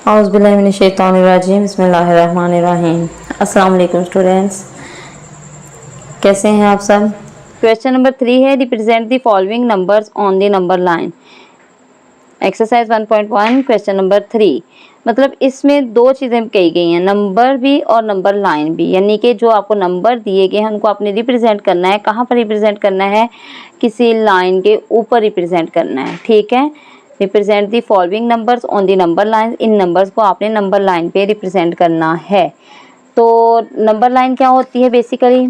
औज़ुबिल्लाहिमिनश्शैतानिर्रजीम बिस्मिल्लाहिर्रहमानिर्रहीम। अस्सलाम वालेकुम स्टूडेंट्स, कैसे हैं आप सब। क्वेश्चन नंबर 3 है represent the following numbers on the number line. Exercise 1.1 question number 3। मतलब इसमें दो चीज़ें कही गई हैं, नंबर भी और नंबर लाइन भी, यानी कि जो आपको नंबर दिए गए हैं उनको आपने रिप्रेजेंट करना है। कहाँ पर रिप्रेजेंट करना है? किसी लाइन के ऊपर रिप्रेजेंट करना है। ठीक है, represent the following numbers on the number line. In numbers को आपने नंबर लाइन पे रिप्रेजेंट करना है। तो नंबर लाइन क्या होती है? बेसिकली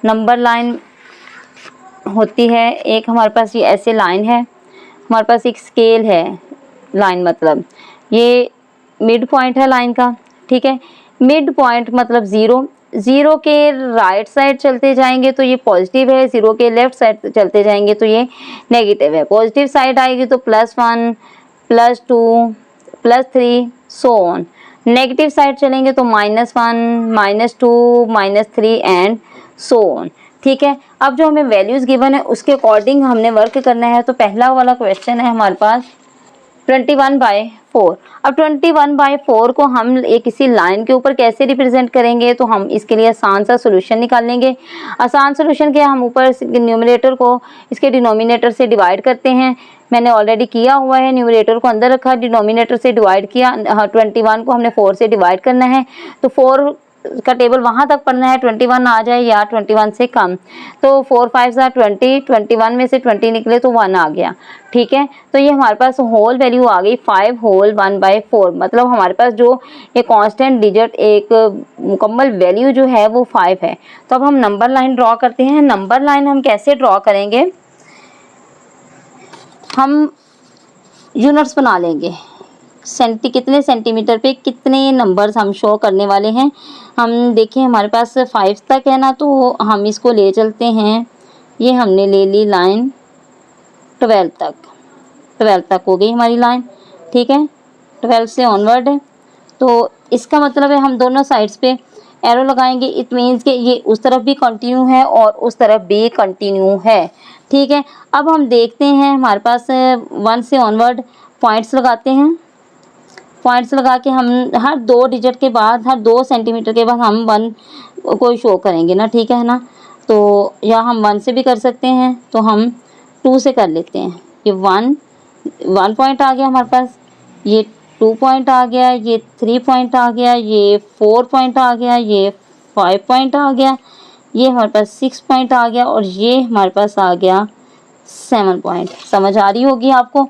नंबर लाइन होती है एक, हमारे पास ये ऐसे लाइन है, हमारे पास एक स्केल है। लाइन मतलब ये मिड पॉइंट है लाइन का। ठीक है, मिड पॉइंट मतलब ज़ीरो। ज़ीरो के राइट साइड चलते जाएंगे तो ये पॉजिटिव है, ज़ीरो के लेफ्ट साइड चलते जाएंगे तो ये नेगेटिव है। पॉजिटिव साइड आएगी तो +1 +2 +3 सो ऑन। नेगेटिव साइड चलेंगे तो -1 -2 -3 एंड सो ऑन। ठीक है, अब जो हमें वैल्यूज़ गिवन है उसके अकॉर्डिंग हमने वर्क करना है। तो पहला वाला क्वेश्चन है हमारे पास 21/4। अब 21/4 को हम एक किसी लाइन के ऊपर कैसे रिप्रेजेंट करेंगे? तो हम इसके लिए आसान सा सोल्यूशन निकालेंगे। आसान सोल्यूशन क्या, हम ऊपर न्यूमरेटर को इसके डिनोमिनेटर से डिवाइड करते हैं। मैंने ऑलरेडी किया हुआ है, न्यूमरेटर को अंदर रखा, डिनोमिनेटर से डिवाइड किया। 21 को हमने 4 से डिवाइड करना है, तो 4 का टेबल वहाँ तक पढ़ना है 21 आ जाए या 21 से कम। तो 4 5 20, 21 में से 20 निकले तो 1 आ गया। ठीक है, तो ये हमारे पास होल वैल्यू आ गई 5 होल 1/4। मतलब हमारे पास जो एक कांस्टेंट डिजिट, एक मुकम्मल वैल्यू जो है वो 5 है। तो अब हम नंबर लाइन ड्रॉ करते हैं। नंबर लाइन हम कैसे ड्रॉ करेंगे? हम यूनिट्स बना लेंगे, कितने सेंटीमीटर पे कितने नंबर्स हम शो करने वाले हैं। हम देखें हमारे पास 5 तक है ना, तो हम इसको ले चलते हैं। ये हमने ले ली लाइन 12 तक। 12 तक हो गई हमारी लाइन। ठीक है, 12 से ऑनवर्ड है। तो इसका मतलब है हम दोनों साइड्स पे एरो लगाएंगे। इट मीन्स कि ये उस तरफ भी कंटिन्यू है और उस तरफ भी कंटिन्यू है। ठीक है, अब हम देखते हैं हमारे पास 1 से ऑनवर्ड पॉइंट्स लगाते हैं। पॉइंट्स लगा के हम हर 2 डिजिट के बाद, हर 2 सेंटीमीटर के बाद हम 1 को शो करेंगे ना। ठीक है ना, तो या हम 1 से भी कर सकते हैं, तो हम 2 से कर लेते हैं। ये 1 पॉइंट आ गया हमारे पास, ये 2 पॉइंट आ गया, ये 3 पॉइंट आ गया, ये 4 पॉइंट आ गया, ये 5 पॉइंट आ गया, ये हमारे पास 6 पॉइंट आ गया और ये हमारे पास आ गया 7 पॉइंट। समझ आ रही होगी आपको।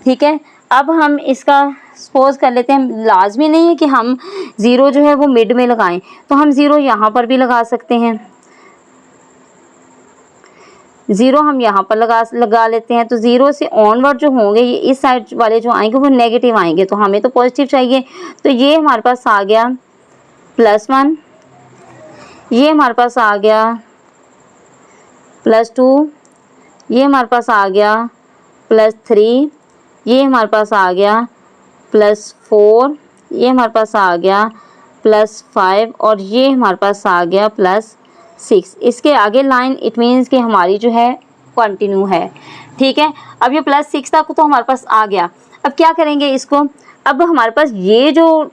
ठीक है, अब हम इसका सपोज कर लेते हैं। लाजमी नहीं है कि हम 0 जो है वो मिड में लगाएं, तो हम 0 यहाँ पर भी लगा सकते हैं। 0 हम यहाँ पर लगा लेते हैं। तो 0 से ऑनवर्ड जो होंगे, ये इस साइड वाले जो आएंगे वो नेगेटिव आएंगे, तो हमें तो पॉजिटिव चाहिए। तो ये हमारे पास आ गया +1, ये हमारे पास आ गया +2, ये हमारे पास आ गया +3, ये हमारे पास आ गया +4, ये हमारे पास आ गया +5 और ये हमारे पास आ गया +6। इसके आगे लाइन इट मीन्स कि हमारी जो है कंटिन्यू है। ठीक है, अब ये +6 तक तो हमारे पास आ गया। अब क्या करेंगे इसको? अब हमारे पास ये जो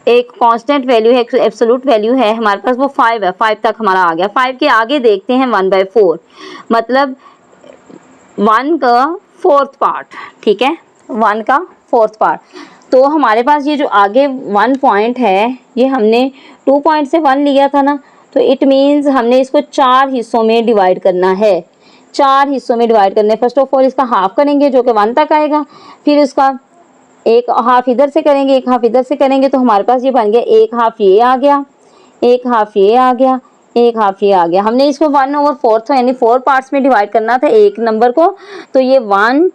एक कांस्टेंट वैल्यू है, एब्सोल्यूट वैल्यू है हमारे पास, वो 5 है। 5 तक हमारा आ गया। 5 के आगे देखते हैं 1/4, मतलब 1 का 4th पार्ट। ठीक है, 1 का 4th पार्ट। तो हमारे पास ये जो आगे 1 पॉइंट है, ये हमने 2 पॉइंट से 1 लिया था ना, तो इट मीन्स हमने इसको 4 हिस्सों में डिवाइड करना है। 4 हिस्सों में डिवाइड करना है। फर्स्ट ऑफ ऑल इसका हाफ करेंगे जो कि 1 तक आएगा, फिर इसका एक हाफ इधर से करेंगे, एक हाफ इधर से करेंगे, तो हमारे पास ये बन गया, एक हाफ ये आ गया, एक हाफ ये आ गया, एक हाफ ये आ गया। हमने इसको 1/4 यानी 4 पार्ट्स में डिवाइड करना था एक नंबर को, तो ये 1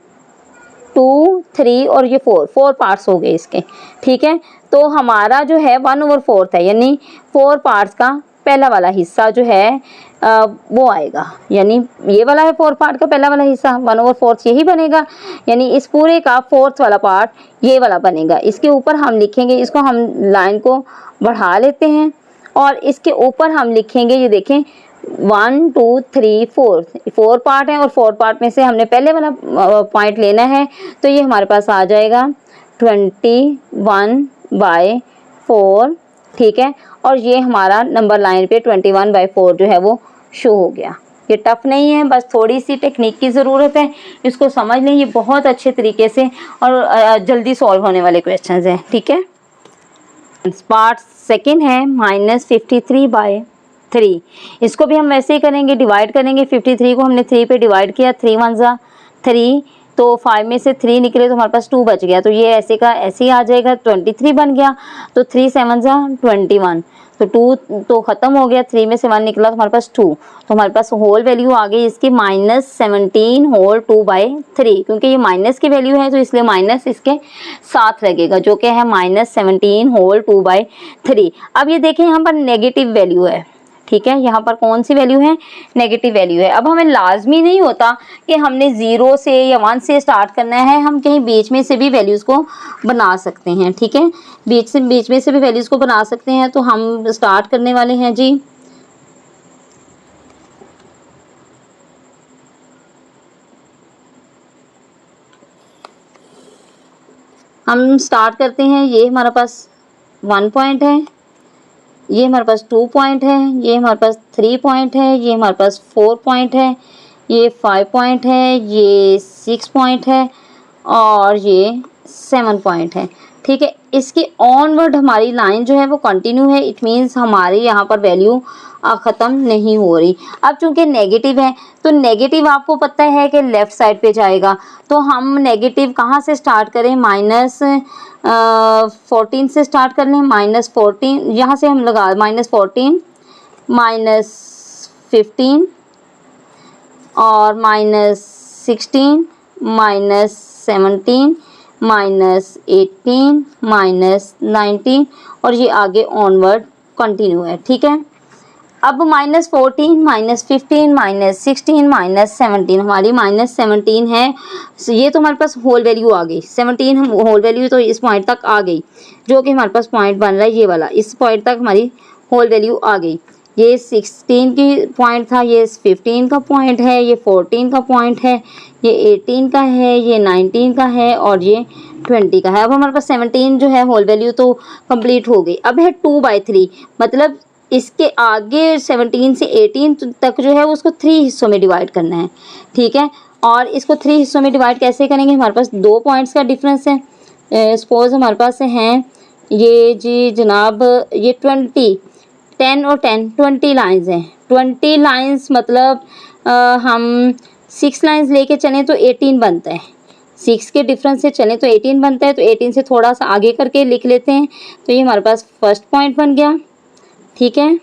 2 3 और ये 4 पार्ट्स हो गए इसके। ठीक है, तो हमारा जो है 1/4 है, यानी 4 पार्ट्स का पहला वाला हिस्सा जो है वो आएगा, यानी ये वाला है 4 पार्ट का पहला वाला हिस्सा, 1/4 यही बनेगा। यानी इस पूरे का 4th वाला पार्ट ये वाला बनेगा। इसके ऊपर हम लिखेंगे, इसको हम लाइन को बढ़ा लेते हैं और इसके ऊपर हम लिखेंगे, ये देखें 1 2 3 4 पार्ट है और 4 पार्ट में से हमने पहले वाला पॉइंट लेना है, तो ये हमारे पास आ जाएगा 21/4, ठीक है। और ये हमारा नंबर लाइन पे 21/4 जो है वो शो हो गया। ये टफ नहीं है, बस थोड़ी सी टेक्निक की ज़रूरत है, इसको समझ लें। ये बहुत अच्छे तरीके से और जल्दी सॉल्व होने वाले क्वेश्चंस हैं, ठीक है। पार्ट सेकंड है -53/3। इसको भी हम वैसे ही करेंगे, डिवाइड करेंगे। 53 को हमने 3 पे डिवाइड किया, 3 1 ज़ा 3, तो 5 में से 3 निकले तो हमारे पास 2 बच गया, तो ये ऐसे का ऐसे ही आ जाएगा। 23 बन गया, तो 3 7 ज़ा 21, तो 2 तो ख़त्म हो गया, 3 में से 1 निकला तो हमारे पास 2, तो हमारे पास होल वैल्यू आ गई इसकी -17 होल 2/3। क्योंकि ये माइनस की वैल्यू है तो इसलिए माइनस इसके साथ लगेगा, जो कि है -17 होल 2/3। अब ये देखें यहाँ पर नेगेटिव वैल्यू है, ठीक है। यहाँ पर कौन सी वैल्यू है? नेगेटिव वैल्यू है। अब हमें लाजमी नहीं होता कि हमने 0 से या 1 से स्टार्ट करना है, हम कहीं बीच में से भी वैल्यूज़ को बना सकते हैं, ठीक है। बीच में से भी वैल्यूज़ को बना सकते हैं। तो हम स्टार्ट करने वाले हैं जी, हम स्टार्ट करते हैं। ये हमारे पास 1 पॉइंट है, ये हमारे पास 2 पॉइंट है, ये हमारे पास 3 पॉइंट है, ये हमारे पास 4 पॉइंट है, ये 5 पॉइंट है, ये 6 पॉइंट है और ये 7 पॉइंट है, ठीक है। इसकी ऑनवर्ड हमारी लाइन जो है वो कंटिन्यू है। इट मीन्स हमारी यहाँ पर वैल्यू ख़त्म नहीं हो रही। अब चूंकि नेगेटिव है तो नेगेटिव आपको पता है कि लेफ़्ट साइड पे जाएगा, तो हम नेगेटिव कहाँ से स्टार्ट करें? -14 से स्टार्ट कर लें। -14 यहाँ से हम लगा -14 -15 और -16 -17 -18 -19 और ये आगे ऑनवर्ड कंटिन्यू है, ठीक है। अब -14 -15 -16 -17 हमारी -17 है। ये तो हमारे पास होल वैल्यू आ गई, 17 होल वैल्यू तो इस पॉइंट तक आ गई, जो कि हमारे पास पॉइंट बन रहा है ये वाला। इस पॉइंट तक हमारी होल वैल्यू आ गई। ये 16 की पॉइंट था, ये 15 का पॉइंट है, ये 14 का पॉइंट है, ये 18 का है, ये 19 का है और ये 20 का है। अब हमारे पास 17 जो है होल वैल्यू तो कंप्लीट हो गई। अब है 2/3, मतलब इसके आगे 17 से 18 तक जो है उसको 3 हिस्सों में डिवाइड करना है, ठीक है। और इसको 3 हिस्सों में डिवाइड कैसे करेंगे? हमारे पास 2 पॉइंट्स का डिफरेंस है। सपोज हमारे पास हैं ये जी जनाब, ये 10 और 10 20 लाइन्स हैं। 20 लाइन्स मतलब हम 6 लाइन्स लेके चलें तो 18 बनता है। 6 के डिफरेंस से चलें तो 18 बनता है, तो 18 से थोड़ा सा आगे करके लिख लेते हैं। तो ये हमारे पास फर्स्ट पॉइंट बन गया, ठीक है।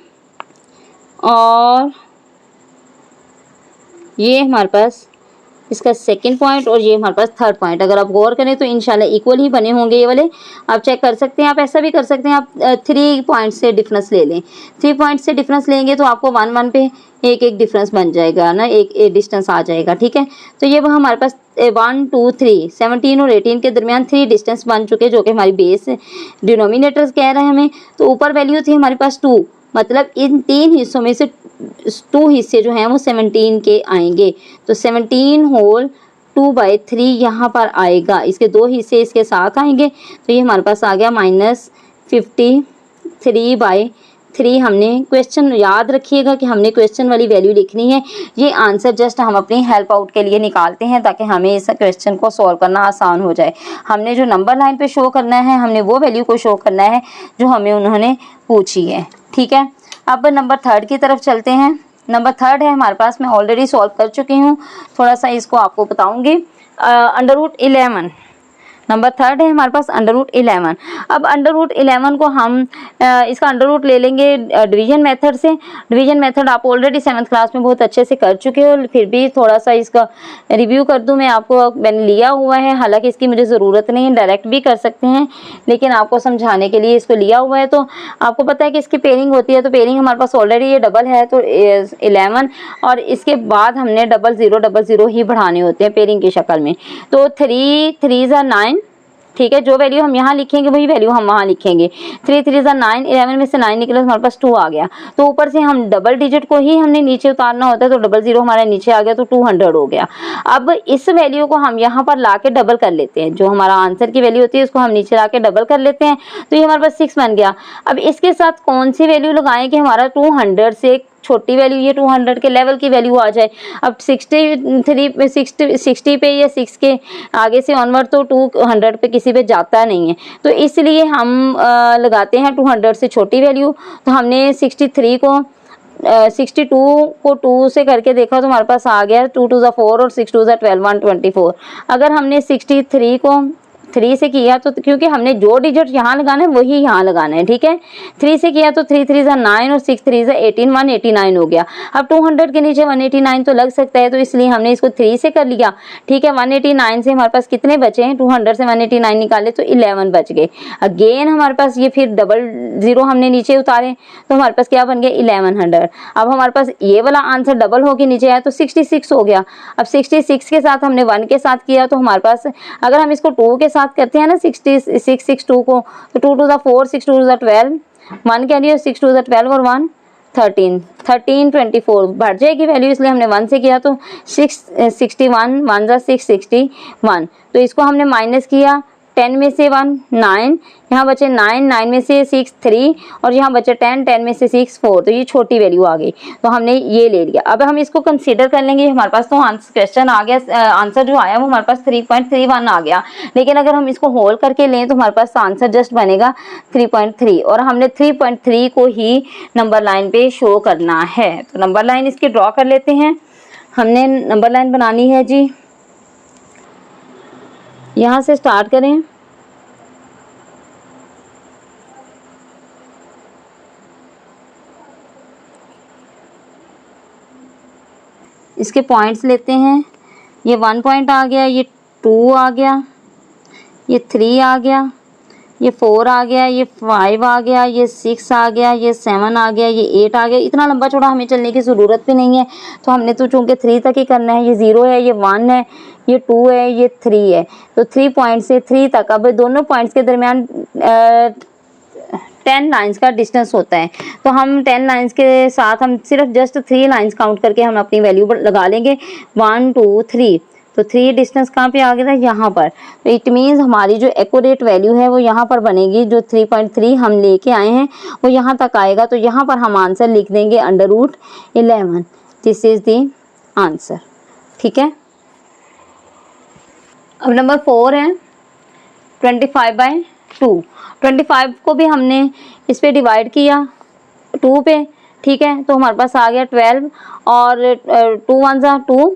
और ये हमारे पास इसका सेकंड पॉइंट और ये हमारे पास थर्ड पॉइंट। अगर आप गौर करें तो इंशाल्लाह इक्वल ही बने होंगे ये वाले। आप चेक कर सकते हैं, आप ऐसा भी कर सकते हैं, आप 3 पॉइंट से डिफरेंस ले लें। 3 पॉइंट से डिफरेंस लेंगे तो आपको 1 1 पे एक डिफरेंस बन जाएगा ना, एक डिस्टेंस आ जाएगा, ठीक है। तो ये वह हमारे पास 1 2 3 17 और 18 के दरमियान 3 डिस्टेंस बन चुके, जो कि हमारी बेस डिनोमिनेटर्स कह रहे हैं हमें। तो ऊपर वैल्यू थी हमारे पास 2, मतलब इन 3 हिस्सों में से 2 हिस्से जो हैं वो 17 के आएंगे। तो 17 होल 2/3 यहाँ पर आएगा, इसके 2 हिस्से इसके साथ आएंगे। तो ये हमारे पास आ गया -53/3। हमने क्वेश्चन याद रखिएगा कि हमने क्वेश्चन वाली वैल्यू लिखनी है। ये आंसर जस्ट हम अपनी हेल्प आउट के लिए निकालते हैं ताकि हमें इस क्वेश्चन को सॉल्व करना आसान हो जाए। हमने जो नंबर लाइन पे शो करना है, हमने वो वैल्यू को शो करना है जो हमें उन्होंने पूछी है, ठीक है। अब नंबर 3 की तरफ चलते हैं। नंबर 3 है हमारे पास, मैं ऑलरेडी सॉल्व कर चुकी हूँ, थोड़ा सा इसको आपको बताऊंगी। √11 नंबर 3 है हमारे पास, √11। अब √11 को हम इसका अंडर ले लेंगे डिवीजन मेथड से। डिवीजन मेथड आप ऑलरेडी 7th क्लास में बहुत अच्छे से कर चुके हो, फिर भी थोड़ा सा इसका रिव्यू कर दूं मैं आपको। मैंने लिया हुआ है, हालांकि इसकी मुझे ज़रूरत नहीं है, डायरेक्ट भी कर सकते हैं, लेकिन आपको समझाने के लिए इसको लिया हुआ है। तो आपको पता है कि इसकी पेयरिंग होती है, तो पेयरिंग हमारे पास ऑलरेडी ये डबल है, तो 11 और इसके बाद हमने 0000 ही बढ़ाने होते हैं पेयरिंग की शक्ल में। तो 3 3 9 ठीक है, जो वैल्यू हम यहाँ लिखेंगे वही वैल्यू हम वहाँ लिखेंगे। 3 3 ज़ा 9, 11 में से 9 निकला तो हमारे पास 2 आ गया। तो ऊपर से हम डबल डिजिट को ही हमने नीचे उतारना होता है, तो डबल जीरो हमारा नीचे आ गया तो 200 हो गया। अब इस वैल्यू को हम यहाँ पर ला के डबल कर लेते हैं, जो हमारा आंसर की वैल्यू होती है उसको हम नीचे ला के डबल कर लेते हैं, तो ये हमारे पास 6 बन गया। अब इसके साथ कौन सी वैल्यू लगाएं कि हमारा 200 से छोटी वैल्यू ये 200 के लेवल की वैल्यू आ जाए। अब 60 पे या 6 के आगे से ऑनवर्ड तो 200 पे किसी पे जाता नहीं है, तो इसलिए हम लगाते हैं 200 से छोटी वैल्यू। तो हमने 63 को 62 को 2 से करके देखा तो हमारे पास आ गया 2 2 ज़ा 4 और 6 2 ज़ा 12 124। अगर हमने 63 को 3 से किया तो, क्योंकि हमने जो डिजिट यहाँ लगाना है वही यहाँ लगाना है, ठीक है। 3 से किया तो 3 3 ज़ा 9 और 6 3 ज़ा 18, 189 हो गया। अब 200 के नीचे 189 तो लग सकता है, तो इसलिए हमने इसको 3 से कर लिया, ठीक है। 189 से हमारे पास कितने बचे हैं, 200 से 189 निकाले तो 11 बच गए। अगेन हमारे पास ये फिर डबल जीरो हमने नीचे उतारे तो हमारे पास क्या बन गया 1100। अब हमारे पास ये वाला आंसर डबल होके नीचे आया तो 66 हो गया। अब 66 के साथ हमने 1 के साथ किया तो हमारे पास, अगर हम इसको 2 के साथ करते हैं ना 662 को, तो 2 2 ज़ा 4 6 2 ज़ा 12, 1 कह लिया 6 2 ज़ा 12 और 1 13 24 बढ़ जाएगी वैल्यू, इसलिए हमने 1 से किया तो 661 1 ज़ा 661। तो इसको हमने माइनस किया, 10 में से 1 9, यहाँ बचे 9 9 में से 6 3 और यहाँ बचे 10 10 में से 6 4, तो ये छोटी वैल्यू आ गई, तो हमने ये ले लिया। अब हम इसको कंसीडर कर लेंगे, हमारे पास तो क्वेश्चन आ गया, आंसर जो आया वो हमारे पास 3.31 आ गया। लेकिन अगर हम इसको होल करके लें तो हमारे पास आंसर जस्ट बनेगा 3.3, और हमने 3.3 को ही नंबर लाइन पे शो करना है। तो नंबर लाइन इसकी ड्रॉ कर लेते हैं। हमने नंबर लाइन बनानी है जी, यहाँ से स्टार्ट करें। इसके पॉइंट्स लेते हैं, ये 1 पॉइंट आ गया, ये 2 आ गया, ये 3 आ गया, ये 4 आ गया, ये 5 आ गया, ये 6 आ गया, ये 7 आ गया, ये 8 आ गया। इतना लंबा चौड़ा हमें चलने की ज़रूरत भी नहीं है, तो हमने तो चूँकि 3 तक ही करना है। ये 0 है, ये 1 है, ये 2 है, ये 3 है, तो 3 पॉइंट से 3 तक, अब दोनों पॉइंट्स के दरमियान 10 लाइन्स का डिस्टेंस होता है, तो हम 10 लाइन्स के साथ हम सिर्फ जस्ट 3 लाइन्स काउंट करके हम अपनी वैल्यू लगा लेंगे 1 2 3। तो 3 डिस्टेंस कहाँ पे आ गया था, यहाँ पर। तो इट मीन्स हमारी जो एक्यूरेट वैल्यू है वो यहाँ पर बनेगी, जो 3.3 हम लेके आए हैं वो यहाँ तक आएगा। तो यहाँ पर हम आंसर लिख देंगे √11। दिस इज द आंसर, ठीक है। अब नंबर 4 है 25/2। 25 को भी हमने इस पे डिवाइड किया 2 पे, ठीक है। तो हमारे पास आ गया 12 और 2 1 ज़ा 2,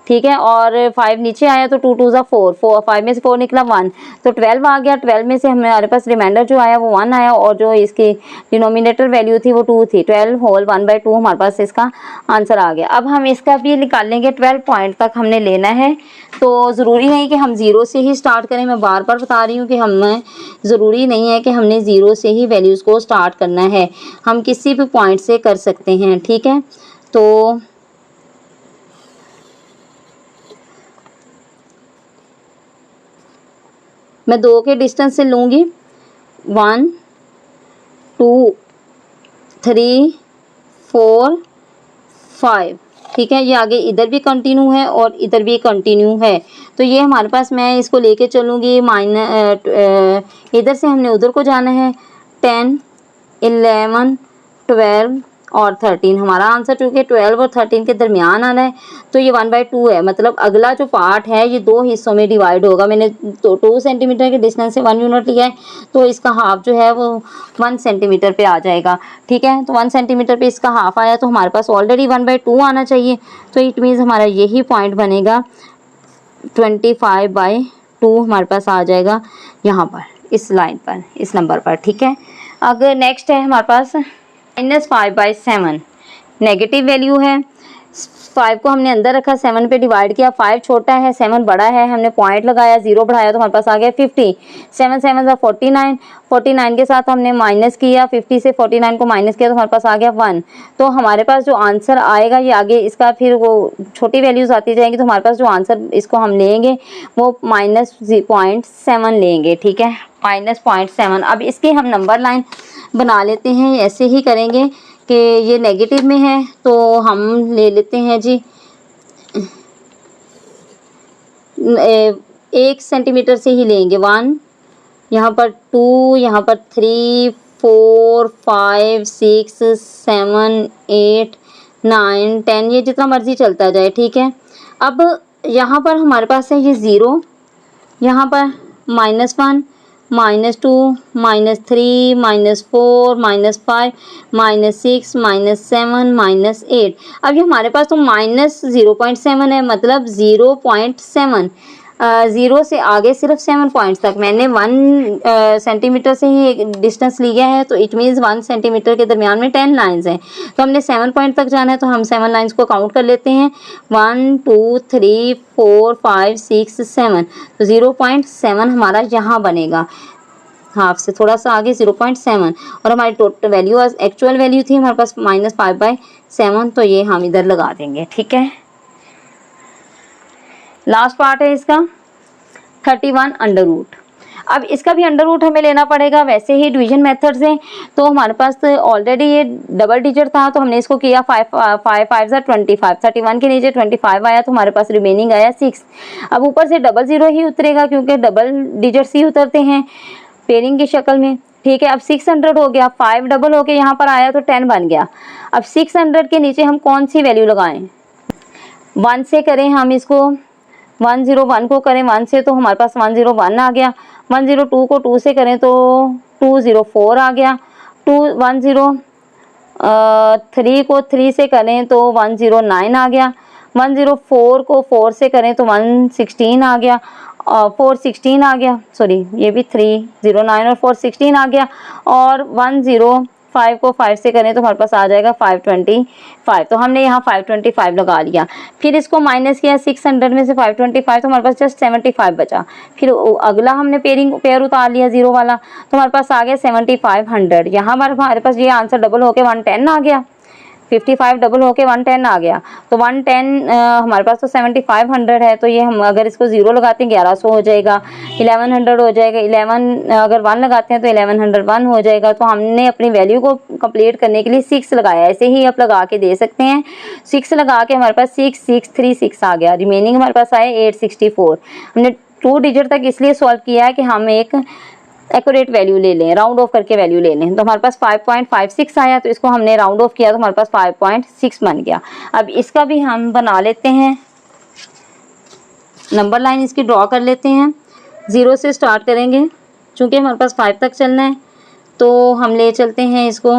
ठीक है, और 5 नीचे आया तो 2 2 ज़ा 4, 5 में से 4 निकला 1, तो 12 आ गया। 12 में से हमारे पास रिमाइंडर जो आया वो 1 आया, और जो इसकी डिनोमिनेटर वैल्यू थी वो 2 थी। 12 होल 1/2 हमारे पास इसका आंसर आ गया। अब हम इसका भी निकाल लेंगे, 12 पॉइंट तक हमने लेना है, तो ज़रूरी नहीं कि हम 0 से ही स्टार्ट करें। मैं बार बार बता रही हूँ कि हमें ज़रूरी नहीं है कि हमने 0 से ही वैल्यूज़ को स्टार्ट करना है, हम किसी भी पॉइंट से कर सकते हैं, ठीक है। तो मैं 2 के डिस्टेंस से लूँगी, 1 2 3 4 5, ठीक है। ये आगे इधर भी कंटिन्यू है और इधर भी कंटिन्यू है, तो ये हमारे पास, मैं इसको लेके चलूँगी इधर से हमने उधर को जाना है। 10 11 12 और 13, हमारा आंसर चूँकि 12 और 13 के दरमियान आना है, तो ये 1/2 है। मतलब अगला जो पार्ट है ये 2 हिस्सों में डिवाइड होगा। मैंने 2 सेंटीमीटर के डिस्टेंस से 1 यूनिट लिया है, तो इसका हाफ जो है वो 1 सेंटीमीटर पे आ जाएगा, ठीक है। तो 1 सेंटीमीटर पे इसका हाफ आया, तो हमारे पास ऑलरेडी 1/2 आना चाहिए, तो इट मीन्स हमारा यही पॉइंट बनेगा 25/2 हमारे पास आ जाएगा यहाँ पर, इस लाइन पर, इस नंबर पर, ठीक है। अगर नेक्स्ट है हमारे पास -5/7, नेगेटिव वैल्यू है। 5 को हमने अंदर रखा, 7 पे डिवाइड किया, 5 छोटा है 7 बड़ा है, हमने पॉइंट लगाया, 0 बढ़ाया तो हमारे पास आ गया 50। 7 7 49, 49 के साथ हमने माइनस किया, 50 से 49 को माइनस किया तो हमारे पास आ गया 1। तो हमारे पास जो आंसर आएगा ये आगे इसका फिर वो छोटी वैल्यूज आती जाएंगी, तो हमारे पास जो आंसर इसको हम लेंगे वो -0.7 लेंगे, ठीक है, -0.7। अब इसके हम नंबर लाइन बना लेते हैं, ऐसे ही करेंगे कि ये नेगेटिव में है तो हम ले लेते हैं जी 1 सेंटीमीटर से ही लेंगे, 1, यहाँ पर 2, यहाँ पर 3 4 5 6 7 8 9 10, ये जितना मर्जी चलता जाए, ठीक है। अब यहाँ पर हमारे पास है ये 0, यहाँ पर -1 -2 -3 -4 -5 -6 -7 -8। अब ये हमारे पास तो -0.7 है, मतलब 0.7, 0 से आगे सिर्फ 7 पॉइंट्स तक मैंने 1 सेंटीमीटर से ही डिस्टेंस लिया है, तो इट मीन्स 1 सेंटीमीटर के दरमियान में 10 लाइंस हैं, तो हमने 7 पॉइंट तक जाना है, तो हम 7 लाइंस को काउंट कर लेते हैं, 1 2 3 4 5 6 7, तो 0.7 हमारा यहाँ बनेगा, हाफ से थोड़ा सा आगे 0.7, और हमारी टोटल वैल्यू एक्चुअल वैल्यू थी हमारे पास -5/7, तो ये हम इधर लगा देंगे, ठीक है। लास्ट पार्ट है इसका 31 अंडर रूट। अब इसका भी अंडर रूट हमें लेना पड़ेगा, वैसे ही डिवीजन मेथड से, तो हमारे पास ऑलरेडी ये डबल डिजिट था तो हमने इसको किया 5 5 25, 31 के नीचे 25 आया तो हमारे पास रिमेनिंग आया 6। अब ऊपर से डबल ज़ीरो ही उतरेगा क्योंकि डबल डिजिट्स ही उतरते हैं पेयरिंग की शक्ल में, ठीक है। अब 600 हो गया, 5 डबल होके यहाँ पर आया तो 10 बन गया। अब 600 के नीचे हम कौन सी वैल्यू लगाएं, 1 से करें हम इसको, 101 को करें 1 से तो हमारे पास 101 आ गया, 102 को 2 से करें तो 204 आ गया, 103 को 3 से करें तो 109 आ गया, 104 को 4 से करें तो 116 आ गया, 416 आ गया, सॉरी ये भी 309 और 416 आ गया, और 105 को 5 से करें तो हमारे पास आ जाएगा 525, तो हमने यहाँ 525 लगा लिया। फिर इसको माइनस किया 600 में से 525, तो हमारे पास जस्ट 75 बचा। फिर अगला हमने पेयर उतार लिया 0 वाला, तो हमारे पास आ गया 7500। यहाँ हमारे पास ये आंसर डबल होके 110 आ गया, 55 डबल होके 110 आ गया, तो 110 हमारे पास तो 7500 है, तो ये हम अगर इसको 0 लगाते हैं 1100 हो जाएगा, 1100 हो जाएगा, 11 अगर 1 लगाते हैं तो 1101 हो जाएगा। तो हमने अपनी वैल्यू को कंप्लीट करने के लिए 6 लगाया, ऐसे ही आप लगा के दे सकते हैं। 6 लगा के हमारे पास 6636 आ गया, रिमेनिंग हमारे पास आए 864। हमने 2 डिजिट तक इसलिए सॉल्व किया है कि हम एक एक्यूरेट वैल्यू ले लें, राउंड ऑफ करके वैल्यू ले लें, तो हमारे पास 5.56 आया, तो इसको हमने राउंड ऑफ किया तो हमारे पास 5.6 बन गया। अब इसका भी हम बना लेते हैं, नंबर लाइन इसकी ड्रॉ कर लेते हैं, 0 से स्टार्ट करेंगे, चूँकि हमारे पास 5 तक चलना है तो हम ले चलते हैं इसको,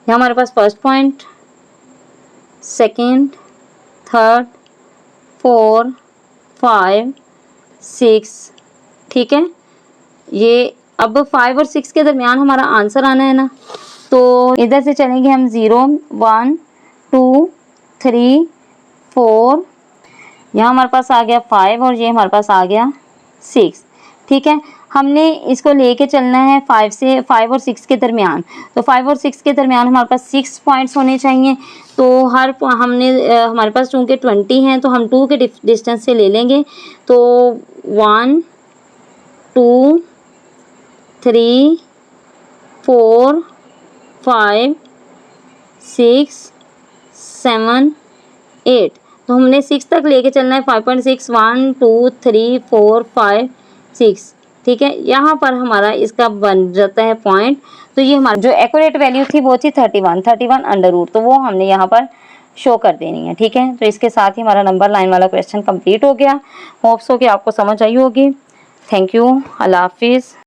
यहाँ हमारे पास फर्स्ट पॉइंट, सेकेंड, थर्ड, 4 5 6, ठीक है। ये अब 5 और 6 के दरमियान हमारा आंसर आना है ना, तो इधर से चलेंगे हम 0 1 2 3 4, यहाँ हमारे पास आ गया 5 और ये हमारे पास आ गया 6, ठीक है। हमने इसको लेके चलना है 5 और 6 के दरमियान, तो 5 और 6 के दरमियान हमारे पास 6 पॉइंट्स होने चाहिए, तो हमारे पास चूँकि 20 हैं तो हम 2 के डिस्टेंस से ले लेंगे, तो 1 2 3 4 5 6 7 8, तो हमने 6 तक लेके चलना है, 5.6 1 2 3 4 5 6, ठीक है। यहाँ पर हमारा इसका बन जाता है पॉइंट, तो ये हमारी जो एक्यूरेट वैल्यू थी वो थी 31 अंडर रूट, तो वो हमने यहाँ पर शो कर देनी है, ठीक है। तो इसके साथ ही हमारा नंबर लाइन वाला क्वेश्चन कंप्लीट हो गया। होप्स हो कि आपको समझ आई होगी। थैंक यू, अल्लाह हाफिज़।